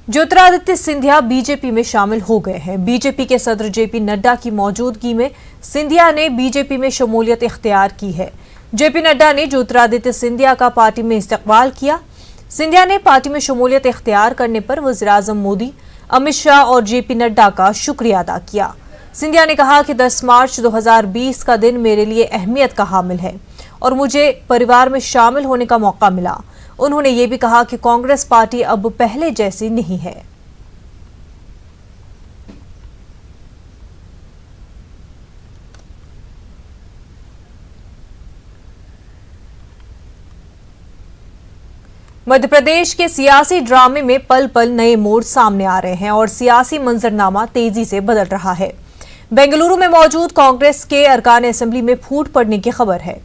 Jyotiraditya Scindia BJP में शामिल हो गए हैं। बीजेपी के सदर जेपी नड्डा की मौजूदगी में सिंधिया ने बीजेपी में शमूलियत इख्तियार की है। जेपी नड्डा ने ज्योतिरादित्य सिंधिया का पार्टी में इस्तकबाल किया। सिंधिया ने पार्टी में शमूलियत इख्तियार करने पर वज़ीर-ए-आज़म मोदी, अमित शाह और जेपी नड्डा का शुक्रिया अदा किया। सिंधिया ने कहा कि 10 मार्च 2020 का दिन मेरे लिए अहमियत का हामिल है और मुझे परिवार में शामिल होने का मौका मिला। उन्होंने ये भी कहा कि कांग्रेस पार्टी अब पहले जैसी नहीं है। मध्य प्रदेश के सियासी ड्रामे में पल पल नए मोड़ सामने आ रहे हैं और सियासी मंजरनामा तेजी से बदल रहा है। बेंगलुरु में मौजूद कांग्रेस के अरकान असेंबली में फूट पड़ने की खबर है।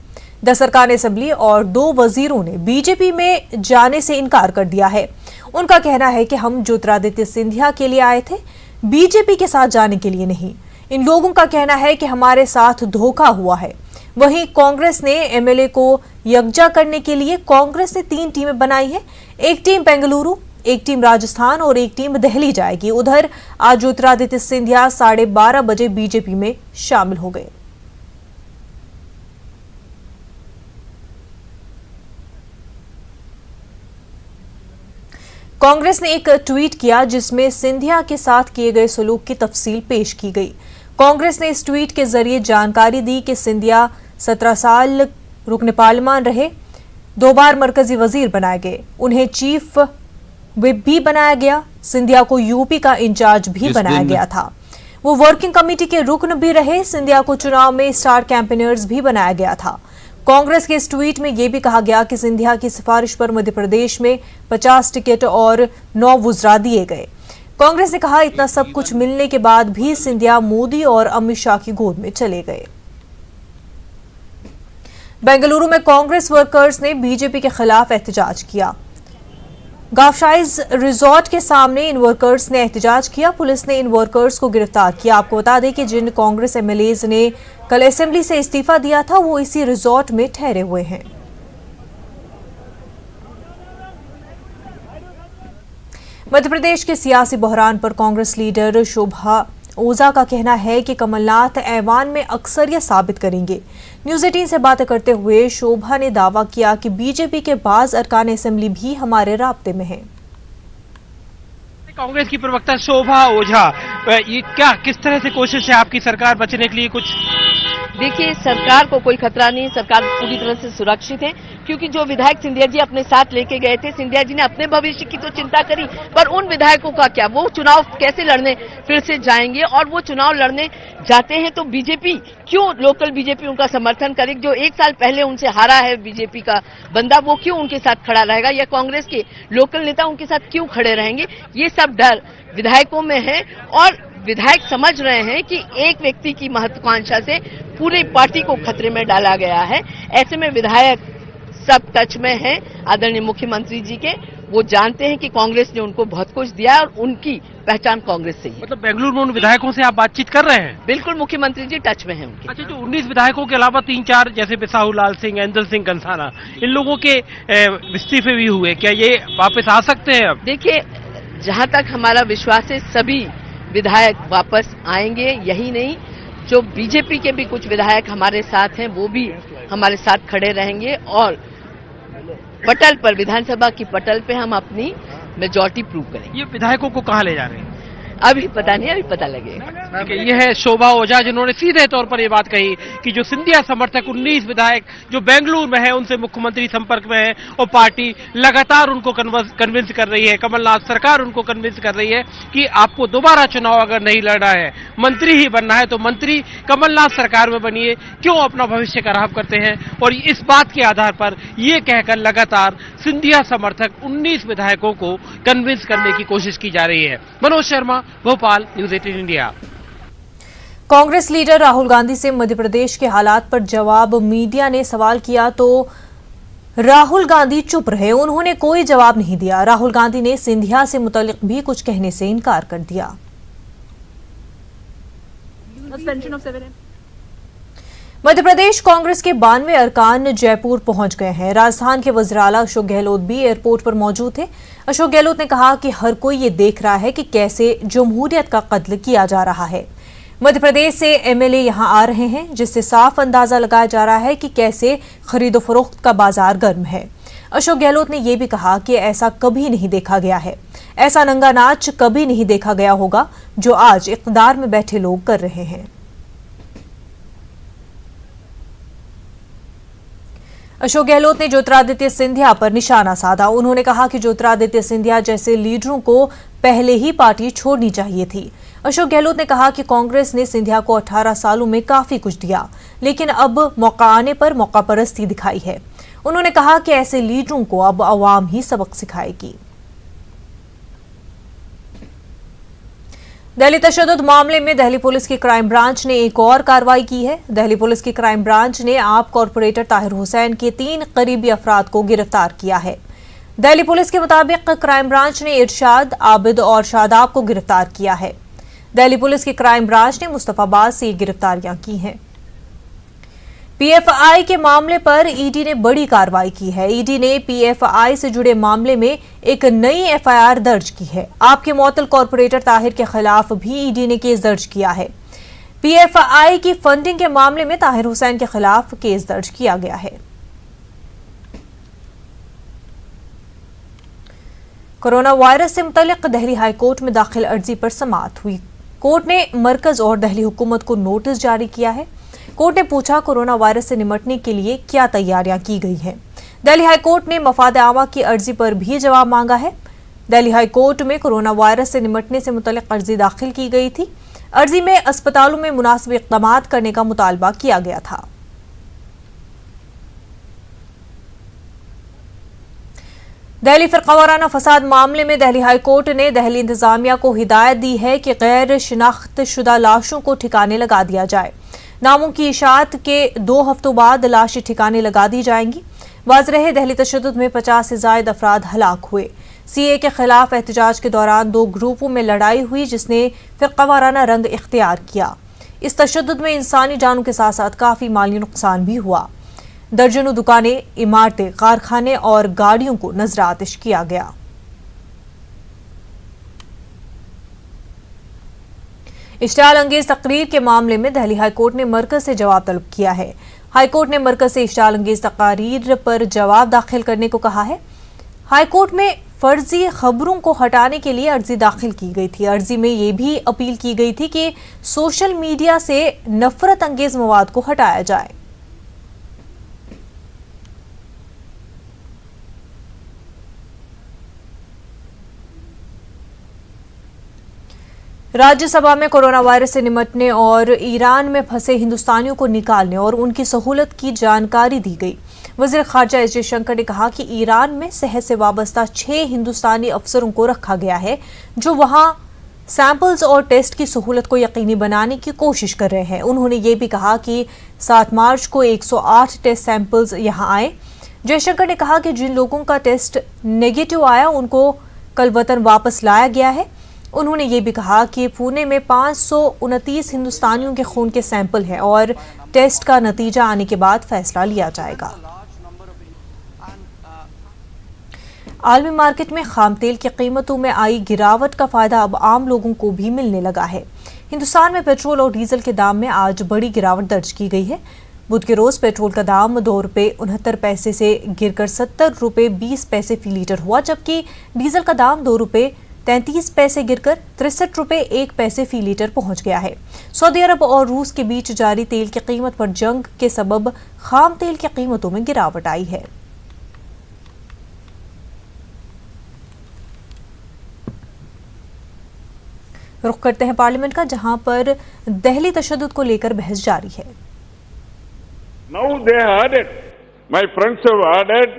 10 अरकान असेंबली और 2 वजीरों ने बीजेपी में जाने से इनकार कर दिया है। उनका कहना है कि हम ज्योतिरादित्य सिंधिया के लिए आए थे, बीजेपी के साथ जाने के लिए नहीं। इन लोगों का कहना है कि हमारे साथ धोखा हुआ है। वहीं कांग्रेस ने एमएलए को यकजा करने के लिए कांग्रेस ने 3 टीमें बनाई है। एक टीम बेंगलुरु, एक टीम राजस्थान और एक टीम दिल्ली जाएगी। उधर आज ज्योतिरादित्य सिंधिया 12:30 बजे बीजेपी में शामिल हो गए। कांग्रेस ने एक ट्वीट किया जिसमें सिंधिया के साथ किए गए सलूक की तफसील पेश की गई। कांग्रेस ने इस ट्वीट के जरिए जानकारी दी कि सिंधिया 17 साल रुकन पार्लियामान रहे, 2 बार मरकजी वजीर बनाए गए, उन्हें चीफ व्हिप भी बनाया गया। सिंधिया को यूपी का इंचार्ज भी बनाया गया था। वो वर्किंग कमेटी के रुकन भी रहे। सिंधिया को चुनाव में स्टार कैंपेनर्स भी बनाया गया था। कांग्रेस के इस ट्वीट में यह भी कहा गया कि सिंधिया की सिफारिश पर मध्य प्रदेश में 50 टिकट और 9 वुज़रा दिए गए। कांग्रेस ने कहा इतना सब कुछ मिलने के बाद भी सिंधिया मोदी और अमित शाह की गोद में चले गए। बेंगलुरु में कांग्रेस वर्कर्स ने बीजेपी के खिलाफ एहतजाज किया। गाफशाइज रिजॉर्ट के सामने इन वर्कर्स ने एहतजाज किया। पुलिस ने इन वर्कर्स को गिरफ्तार किया। आपको बता दें कि जिन कांग्रेस एमएलएज ने कल असेंबली से इस्तीफा दिया था वो इसी रिजॉर्ट में ठहरे हुए हैं। मध्य प्रदेश के सियासी बहरान पर कांग्रेस लीडर शोभा ओझा का कहना है कि कमलनाथ ऐवान में अक्सरियत साबित करेंगे। न्यूज़ 18 से बातें करते हुए शोभा ने दावा किया कि बीजेपी के बाज़ अरकान असेंबली भी हमारे राब्ते में हैं। कांग्रेस की प्रवक्ता शोभा ओझा, ये क्या किस तरह से कोशिश है आपकी सरकार बचने के लिए? कुछ देखिए, सरकार को कोई खतरा नहीं, सरकार पूरी तरह से सुरक्षित है क्योंकि जो विधायक सिंधिया जी अपने साथ लेके गए थे, सिंधिया जी ने अपने भविष्य की तो चिंता करी, पर उन विधायकों का क्या? वो चुनाव कैसे लड़ने फिर से जाएंगे? और वो चुनाव लड़ने जाते हैं तो बीजेपी क्यों, लोकल बीजेपी उनका समर्थन करे? जो 1 साल पहले उनसे हारा है बीजेपी का बंदा, वो क्यों उनके साथ खड़ा रहेगा? या कांग्रेस के लोकल नेता उनके साथ क्यों खड़े रहेंगे? ये सब डर विधायकों में है और विधायक समझ रहे हैं कि एक व्यक्ति की महत्वाकांक्षा से पूरी पार्टी को खतरे में डाला गया है। ऐसे में विधायक सब टच में हैं आदरणीय मुख्यमंत्री जी के। वो जानते हैं कि कांग्रेस ने उनको बहुत कुछ दिया है और उनकी पहचान कांग्रेस से ही। मतलब बेंगलुरु में उन विधायकों से आप बातचीत कर रहे हैं? बिल्कुल, मुख्यमंत्री जी टच में हैं उनके। अच्छा, जो 19 विधायकों के अलावा 3-4 जैसे बिसाहू लाल सिंह, ऐंदल सिंह कंसाना, इन लोगों के इस्तीफे भी हुए, क्या ये वापस आ सकते हैं अब? देखिए, जहां तक हमारा विश्वास है सभी विधायक वापस आएंगे। यही नहीं, जो बीजेपी के भी कुछ विधायक हमारे साथ हैं वो भी हमारे साथ खड़े रहेंगे और पटल पर, विधानसभा की पटल पे हम अपनी मेजॉरिटी प्रूव करेंगे। ये विधायकों को कहाँ ले जा रहे हैं? अभी पता नहीं, अभी पता लगेगा। ये है शोभा ओझा जिन्होंने सीधे तौर पर ये बात कही कि जो सिंधिया समर्थक 19 विधायक जो बेंगलुरु में है उनसे मुख्यमंत्री संपर्क में है और पार्टी लगातार उनको कन्विंस कर रही है, कमलनाथ सरकार उनको कन्विंस कर रही है कि आपको दोबारा चुनाव अगर नहीं लड़ना है, मंत्री ही बनना है तो मंत्री कमलनाथ सरकार में बनिए, क्यों अपना भविष्य खराब करते हैं? और इस बात के आधार पर ये कहकर लगातार सिंधिया समर्थक 19 विधायकों को कन्विंस करने की कोशिश की जा रही है। Manoj Sharma, Bhopal, news 18 India. Congress leader Rahul Gandhi से मध्य प्रदेश के हालात पर जवाब मीडिया ने सवाल किया तो राहुल गांधी चुप रहे, उन्होंने कोई जवाब नहीं दिया। राहुल गांधी ने सिंधिया से मुतल्लिक भी कुछ कहने से इनकार कर दिया। मध्य प्रदेश कांग्रेस के 92 अरकान जयपुर पहुंच गए हैं। राजस्थान के वज़ीर आला अशोक गहलोत भी एयरपोर्ट पर मौजूद थे। अशोक गहलोत ने कहा कि हर कोई ये देख रहा है कि कैसे जमहूरियत का कत्ल किया जा रहा है। मध्य प्रदेश से एमएलए यहां आ रहे हैं, जिससे साफ अंदाजा लगाया जा रहा है कि कैसे खरीदो फरोख्त का बाजार गर्म है। अशोक गहलोत ने यह भी कहा कि ऐसा कभी नहीं देखा गया है, ऐसा नंगा नाच कभी नहीं देखा गया होगा जो आज इक़्तिदार में बैठे लोग कर रहे हैं। अशोक गहलोत ने ज्योतिरादित्य सिंधिया पर निशाना साधा। उन्होंने कहा कि ज्योतिरादित्य सिंधिया जैसे लीडरों को पहले ही पार्टी छोड़नी चाहिए थी। अशोक गहलोत ने कहा कि कांग्रेस ने सिंधिया को 18 सालों में काफी कुछ दिया, लेकिन अब मौका आने पर मौका परस्ती दिखाई है। उन्होंने कहा कि ऐसे लीडरों को अब अवाम ही सबक सिखाएगी। दिल्ली तशद्दुद मामले में दिल्ली पुलिस की क्राइम ब्रांच ने एक और कार्रवाई की है। दिल्ली पुलिस की क्राइम ब्रांच ने आप कॉरपोरेटर ताहिर हुसैन के 3 करीबी अफराद को गिरफ्तार किया है। दिल्ली पुलिस के मुताबिक क्राइम ब्रांच ने इरशाद, आबिद और शादाब को गिरफ्तार किया है। दिल्ली पुलिस की क्राइम ब्रांच ने मुस्तफाबाद से ये गिरफ्तारियां की हैं। पीएफआई के मामले पर ईडी ने बड़ी कार्रवाई की है। ईडी ने पीएफआई से जुड़े मामले में एक नई एफआईआर दर्ज की है। आपके मुअत्तल कॉरपोरेटर ताहिर के खिलाफ भी ईडी ने केस दर्ज किया है। पीएफआई की फंडिंग के मामले में ताहिर हुसैन के खिलाफ केस दर्ज किया गया है। कोरोना वायरस से मुतल्लिक दिल्ली हाईकोर्ट में दाखिल अर्जी पर समाअत हुई। कोर्ट ने मरकज और दिल्ली हुकूमत को नोटिस जारी किया है। कोर्ट ने पूछा, कोरोना वायरस से निपटने के लिए क्या तैयारियां की गई हैं। दिल्ली हाईकोर्ट ने मफाद आमा की अर्जी पर भी जवाब मांगा है। दिल्ली हाईकोर्ट में कोरोना वायरस से निपटने से मुतल्लिक अर्जी दाखिल की गई थी। अर्जी में अस्पतालों में मुनासिब इक़दामात करने का मुतालबा किया गया था। दिल्ली फिरकावाराना फसाद मामले में दिल्ली हाईकोर्ट ने दिल्ली इंतजामिया को हिदायत दी है कि गैर शिनाख्त शुदा लाशों को ठिकाने लगा दिया जाए। नामों की इशाअत के 2 हफ्तों बाद लाशें ठिकाने लगा दी जाएंगी। वाज़ रहे, दिल्ली तशद्दुद में 50 से ज़ायद अफराद हलाक हुए। सीए के खिलाफ एहतजाज के दौरान 2 ग्रुपों में लड़ाई हुई, जिसने फिरकावाराना रंग इख्तियार किया। इस तशद्दुद में इंसानी जानों के साथ साथ काफ़ी माली नुकसान भी हुआ। दर्जनों दुकानें, इमारतें, कारखाने और गाड़ियों को नजर आतिश किया गया। इश्तियाल अंगेज तकरीर के मामले में दिल्ली हाईकोर्ट ने मरकज से जवाब तलब किया है। हाईकोर्ट ने मरकज से इश्तियाल अंगेज तकारीर पर जवाब दाखिल करने को कहा है। हाईकोर्ट में फर्जी खबरों को हटाने के लिए अर्जी दाखिल की गई थी। अर्जी में यह भी अपील की गई थी कि सोशल मीडिया से नफरत अंगेज मवाद को हटाया जाए। राज्यसभा में कोरोना वायरस से निपटने और ईरान में फंसे हिंदुस्तानियों को निकालने और उनकी सहूलत की जानकारी दी गई। वज़ीर ख़ारजा एस जयशंकर ने कहा कि ईरान में सेहत से वाबस्ता 6 हिंदुस्तानी अफसरों को रखा गया है, जो वहां सैंपल्स और टेस्ट की सहूलत को यकीनी बनाने की कोशिश कर रहे हैं। उन्होंने ये भी कहा कि 7 मार्च को 108 टेस्ट सैंपल्स यहां आए। जयशंकर ने कहा कि जिन लोगों का टेस्ट नेगेटिव आया उनको कल वतन वापस लाया गया है। उन्होंने ये भी कहा कि पुणे में 529 हिंदुस्तानियों के खून के सैंपल हैं और टेस्ट का नतीजा आने के बाद फैसला लिया जाएगा। आलमी मार्केट में खाम तेल की कीमतों में आई गिरावट का फायदा अब आम लोगों को भी मिलने लगा है। हिंदुस्तान में पेट्रोल और डीजल के दाम में आज बड़ी गिरावट दर्ज की गई है। बुध के रोज पेट्रोल का दाम 2 रुपये 69 पैसे से गिरकर 70 रुपये 20 पैसे फी लीटर हुआ, जबकि डीजल का दाम 2 रुपये 33 पैसे गिरकर 63 रुपये 1 पैसे फी लीटर पहुंच गया है। सऊदी अरब और रूस के बीच जारी तेल की कीमत पर जंग के सबब खाम तेल की कीमतों में गिरावट आई है। रुख करते हैं पार्लियामेंट का, जहां पर दिल्ली तशद्दुद को लेकर बहस जारी है। Now they added, my friends have added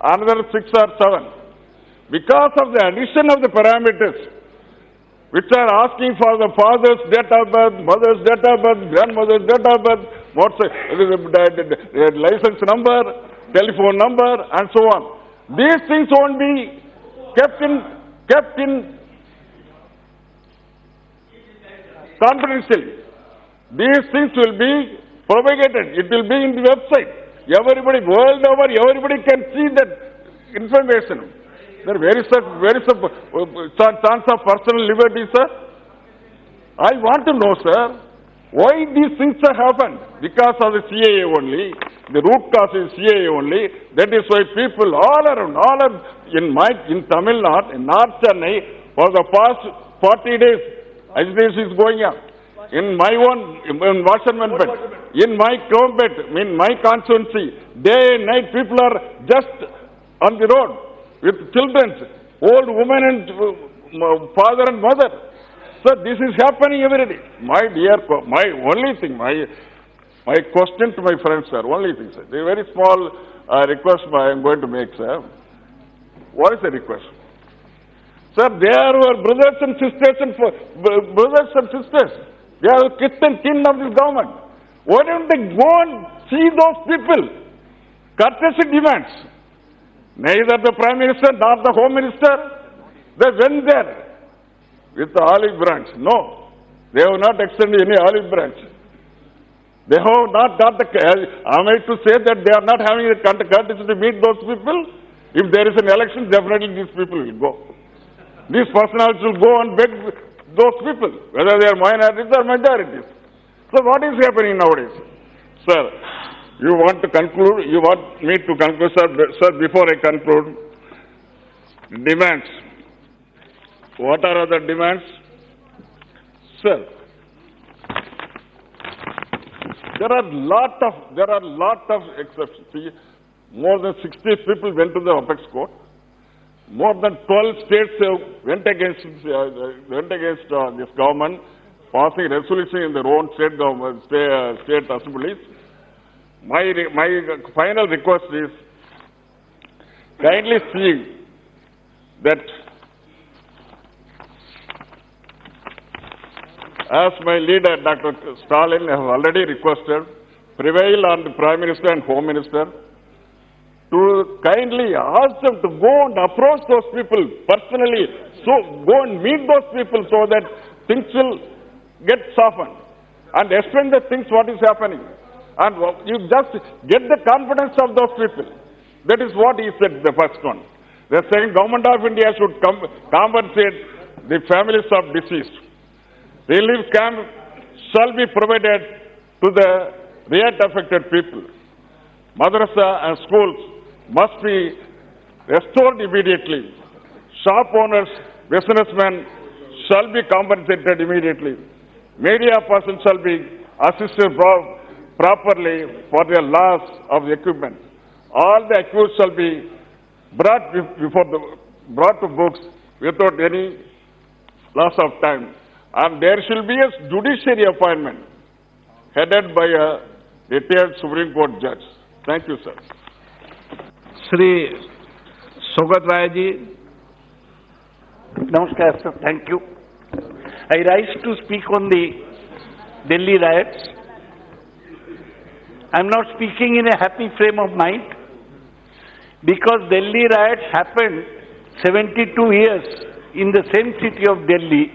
another 6 or 7 because of the addition of the parameters which are asking for the father's date of birth, mother's date of birth, grandmother's date of birth, license number, telephone number and so on. These things won't be kept in confidentially. These things will be propagated. It will be in the website. Everybody, world over, everybody can see that information. Where is the chance of personal liberty, sir? I want to know, sir, why these things have happened? Because of the CAA only. The root cause is CAA only. That is why people all around in Tamil Nadu, in North Chennai, for the past 40 days, agitation is going on. In my own, in Wasserman, in my Krombet, in my constituency, day and night people are just on the road with children, old women and father and mother. So this is happening every day. My dear, my only thing, my question to my friends, sir, only thing, sir. The very small request I am going to make, sir. What is the request? Sir, they are our brothers and sisters brothers and sisters. They are kith and kin of this government. Why don't they go and see those people? Courtesy demands. Neither the Prime Minister nor the Home Minister, they went there with the olive branch. No, they have not extended any olive branch. They have not got the, am I to say that they are not having the courtesy to meet those people? If there is an election, definitely these people will go. These personalities will go and beg those people, whether they are minorities or majorities. So what is happening nowadays? Sir, you want to conclude, you want me to conclude, sir, before I conclude, demands. What are the demands? Sir, there are lot of exceptions. See, more than 60 people went to the apex court. More than 12 states went against this government, passing resolution in their own state government, state assemblies. My final request is, kindly see that as my leader, Dr. Stalin, has already requested, prevail on the Prime Minister and Home Minister to kindly ask them to go and approach those people personally, so go and meet those people so that things will get softened and explain the things what is happening. And you just get the confidence of those people. That is what he said, the first one. The second, Government of India should compensate the families of deceased. Relief camp shall be provided to the riot-affected people. Madrasa and schools must be restored immediately. Shop owners, businessmen shall be compensated immediately. Media persons shall be assisted properly for their loss of the equipment. All the accused shall be brought to books without any loss of time. And there shall be a judiciary appointment headed by a retired Supreme Court judge. Thank you, sir. Shri Sogat Rai ji. Namaskar, sir. Thank you. I rise to speak on the Delhi riots. I am not speaking in a happy frame of mind because Delhi riots happened 72 years in the same city of Delhi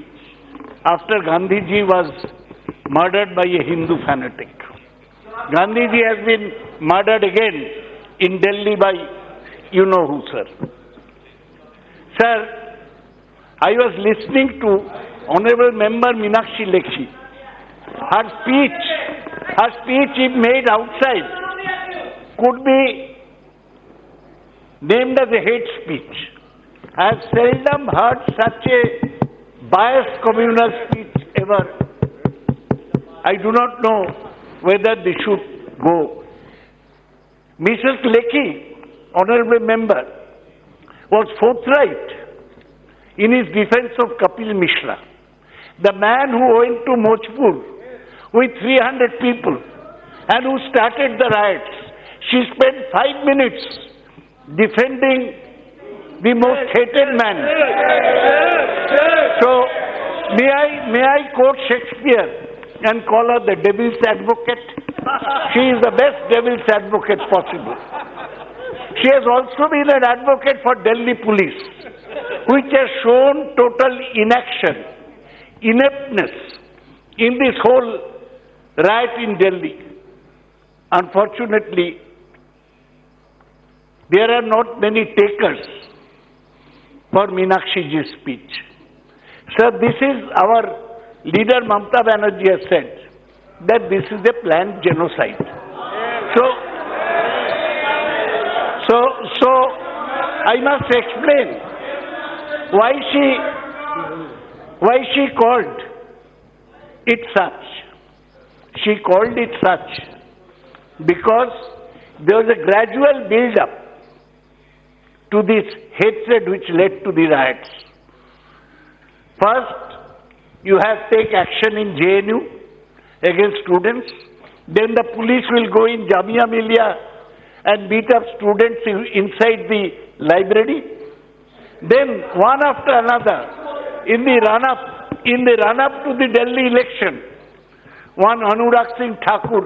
after Gandhiji was murdered by a Hindu fanatic. Gandhiji has been murdered again in Delhi by you know who, sir. Sir, I was listening to Honorable Member Meenakshi Lekhi. Her speech if made outside could be named as a hate speech. I have seldom heard such a biased communal speech ever. I do not know whether they should go. Mrs. Lekhi, Honorable Member, was forthright in his defense of Kapil Mishra, the man who went to Mojpur with 300 people and who started the riots. She spent 5 minutes defending the most hated man. So, may I quote Shakespeare and call her the devil's advocate? She is the best devil's advocate possible. She has also been an advocate for Delhi police, which has shown total inaction, ineptness in this whole riot in Delhi. unfortunately, there are not many takers for Meenakshi's speech. Sir, this is our leader Mamata Banerjee has said that this is a planned genocide. So I must explain why she called it such. She called it such because there was a gradual build-up to this hatred which led to the riots. First, you have to take action in JNU against students. Then the police will go in Jamia Millia and beat up students inside the library. Then, one after another, in the run-up to the Delhi election, one Anurag Singh Thakur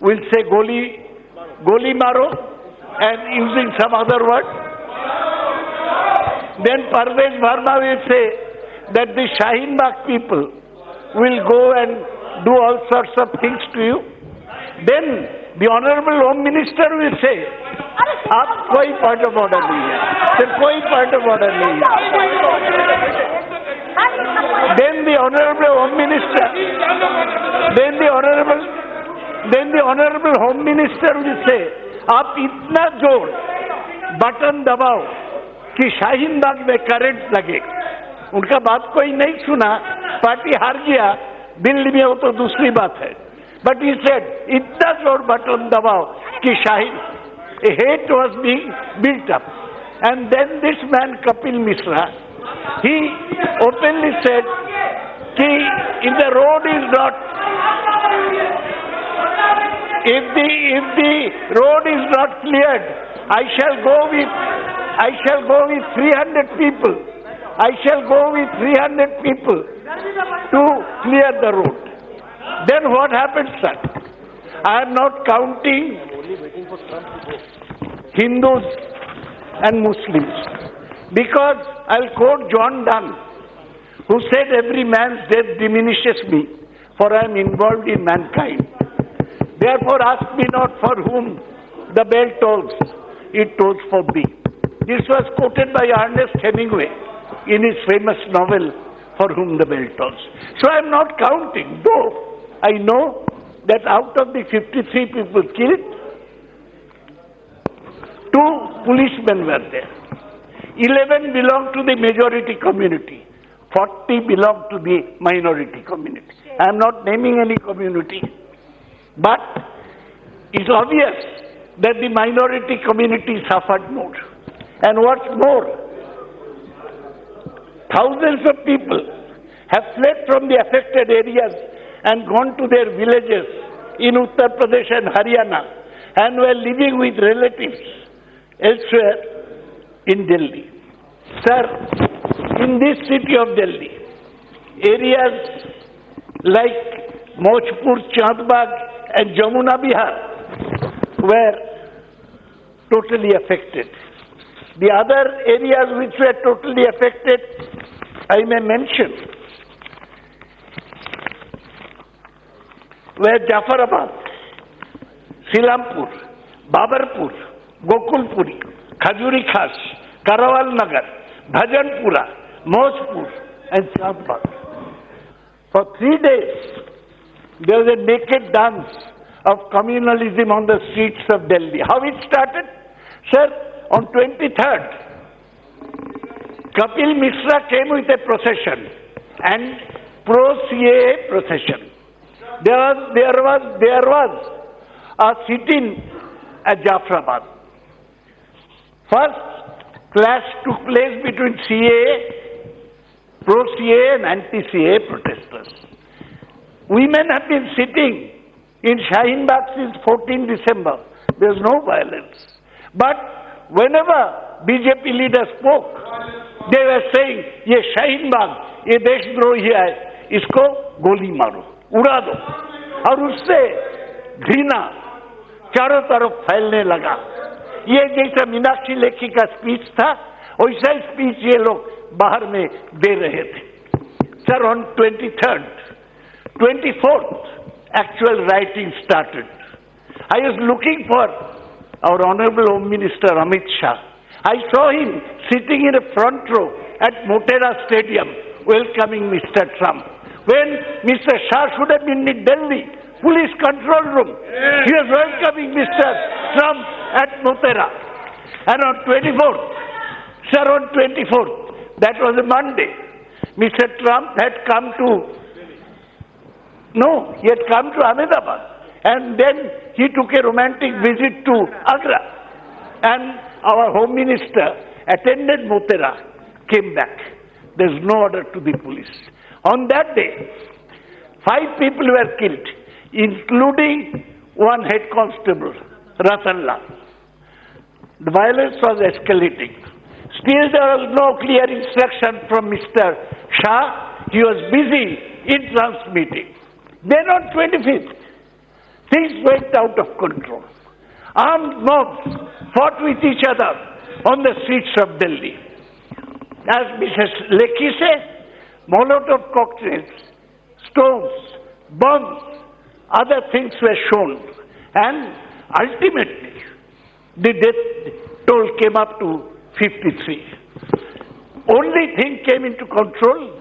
will say Goli Maro and using some other word. Then Parvez Verma will say that the Shaheen Bagh people will go and do all sorts of things to you. Then the Honorable Home Minister will say, "आप कोई part of order नहीं है, सिर्फ कोई part of order नहीं है." Then the Honorable Home Minister, then the Honorable Home Minister will say, "आप इतना जोर बटन दबाओ कि शाहीन बाग में करंट लगे." उनका बात कोई नहीं सुना, पार्टी हार गया, दिल्ली में वो तो दूसरी बात है. But he said, इतना जोर बटन दबाओ कि Shaheen, a hate was being built up. And then this man Kapil Misra, he openly said, कि if the road is not, if the road is not cleared, I shall go with 300 people. I shall go with 300 people to clear the road. Then what happens, sir? I am not counting Hindus and Muslims, because I'll quote John Donne, who said, "Every man's death diminishes me, for I am involved in mankind. Therefore ask me not for whom the bell tolls, it tolls for thee." This was quoted by Ernest Hemingway in his famous novel, For Whom the Bell Tolls. So I am not counting, though I know that out of the 53 people killed, 2 policemen were there. 11 belong to the majority community. 40 belong to the minority community. I am not naming any community. But it's obvious that the minority community suffered more. And what's more, thousands of people have fled from the affected areas and gone to their villages in Uttar Pradesh and Haryana and were living with relatives elsewhere in Delhi. Sir, in this city of Delhi, areas like Mojpur, Chandbagh and Jamuna Bihar were totally affected. The other areas which were totally affected, I may mention, were Jafarabad, Silampur, Babarpur, Gokulpuri, Khajuri Khas, Karawal Nagar, Bhajanpura, Mojpur and Chandbagh. For 3 days, there was a naked dance of communalism on the streets of Delhi. How it started? Sir, on 23rd, Kapil Misra came with a procession and pro-CAA procession. There was a sit-in at Jafrabad. First clash took place between CAA, pro-CAA and anti-CAA protesters. Women have been sitting in Shaheen Bagh since 14 December. There is no violence. But whenever BJP leaders spoke, they were saying, "ये शाहीन बाग, ये देशद्रोही है, इसको गोली मारो, उड़ा दो." और उससे घृणा चारों तरफ फैलने लगा. ये जैसा मीनाक्षी लेखी का स्पीच था, वैसा स्पीच ये लोग बाहर में दे रहे थे. Sir, on 23rd, 24th, actual rioting started. I was looking for our Honorable Home Minister Amit Shah. I saw him sitting in a front row at Motera Stadium welcoming Mr. Trump. When Mr. Shah should have been in Delhi, police control room, he was welcoming Mr. Trump at Motera. And on 24th, sir, on 24th, that was a Monday, Mr. Trump had come to Ahmedabad. And then he took a romantic visit to Agra. And our Home Minister attended Motera, came back. There's no order to the police. On that day, 5 people were killed, including one head constable, Ratan Lal. The violence was escalating. Still there was no clear instruction from Mr. Shah. He was busy in transmitting. Then on 25th, things went out of control. Armed mobs fought with each other on the streets of Delhi. As Mrs. Lekhi said, Molotov cocktails, stones, bombs, other things were shown. And ultimately, the death toll came up to 53. Only thing came into control,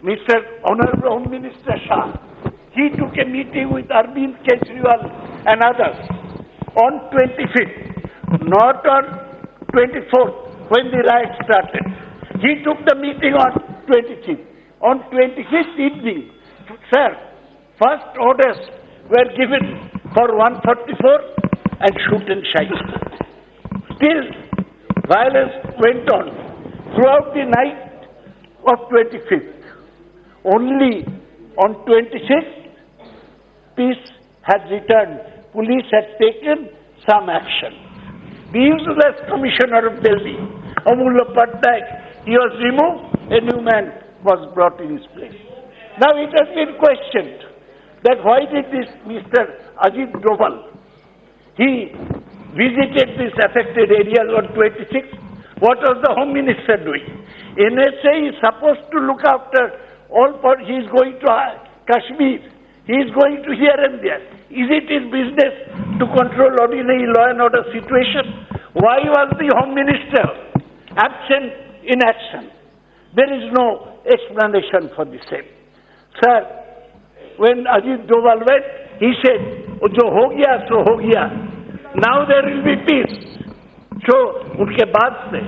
Mr. Honorable Home Minister Shah, he took a meeting with Arvind Kejriwal and others on 25th, not on 24th when the riot started. He took the meeting on 25th. On 25th evening, sir, first orders were given for 144 and shoot and shine. Still, violence went on throughout the night of 25th. Only on 26th, peace had returned. Police had taken some action. The useless Commissioner of Delhi, Amulya Patnaik, he was removed, a new man was brought in his place. Now it has been questioned that why did this Mr. Ajit Doval, he visited these affected areas on 26th. What was the Home Minister doing? NSA is supposed to look after all, but he is going to Kashmir. He is going to here and there. Is it his business to control ordinary law and order situation? Why was the Home Minister absent in action? There is no explanation for the same. Sir, when Ajit Doval went, he said, "Jo ho gaya, so ho gaya. Now there will be peace." So, उनके बाद से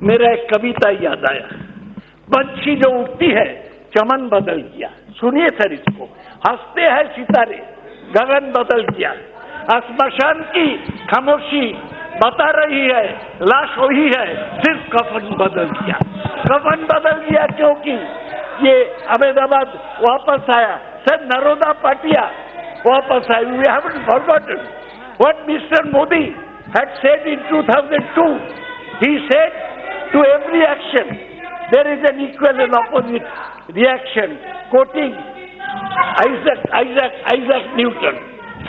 मेरा एक कविता याद आया, पंछी जो उड़ती है चमन बदल गया। सुनिए सर इसको, हंसते हैं सितारे गगन बदल गया, श्मशान की खामोशी बता रही है लाश वही है सिर्फ कफन बदल गया। कफन बदल गया क्योंकि ये अहमदाबाद वापस आया। सर नरोदा पाटिया वापस आए। We haven't forgotten what Mr. Modi had said in 2002. He said to every action there is an equal and opposite reaction, quoting Isaac Newton.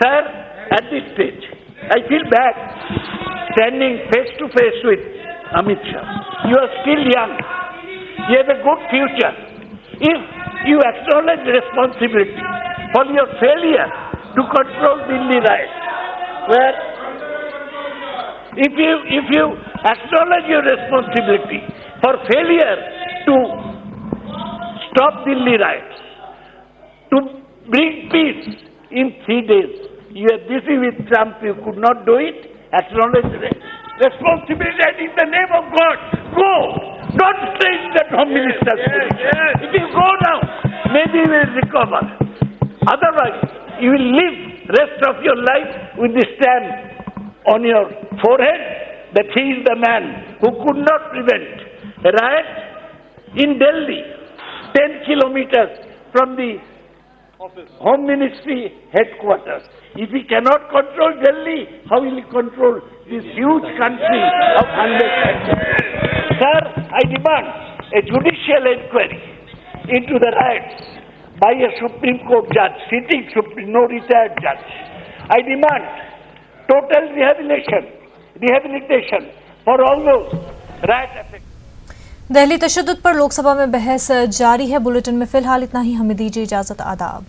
Sir, at this stage, I feel bad standing face to face with Amit Shah. You are still young. You have a good future. If you acknowledge responsibility for your failure to control Delhi riot, where if you acknowledge your responsibility for failure to stop Delhi riots, to bring peace in 3 days, you are busy with Trump, you could not do it, acknowledge responsibility, and in the name of God, go! Don't stay in that Home Minister's position. If you go now, maybe you will recover. Otherwise, you will live rest of your life with the stamp on your forehead that he is the man who could not prevent a riot in Delhi, 10 kilometers from the Home Ministry headquarters. If he cannot control Delhi, how will he control this huge country of 100 countries? Sir, I demand a judicial inquiry into the riots by a Supreme Court judge, sitting Supreme, no retired judge. I demand total rehabilitation for all those riot affected. Delhi तशद्दुद पर लोकसभा में बहस जारी है। Bulletin में फिलहाल इतना ही, हमें दीजिए इजाजत। आदाब।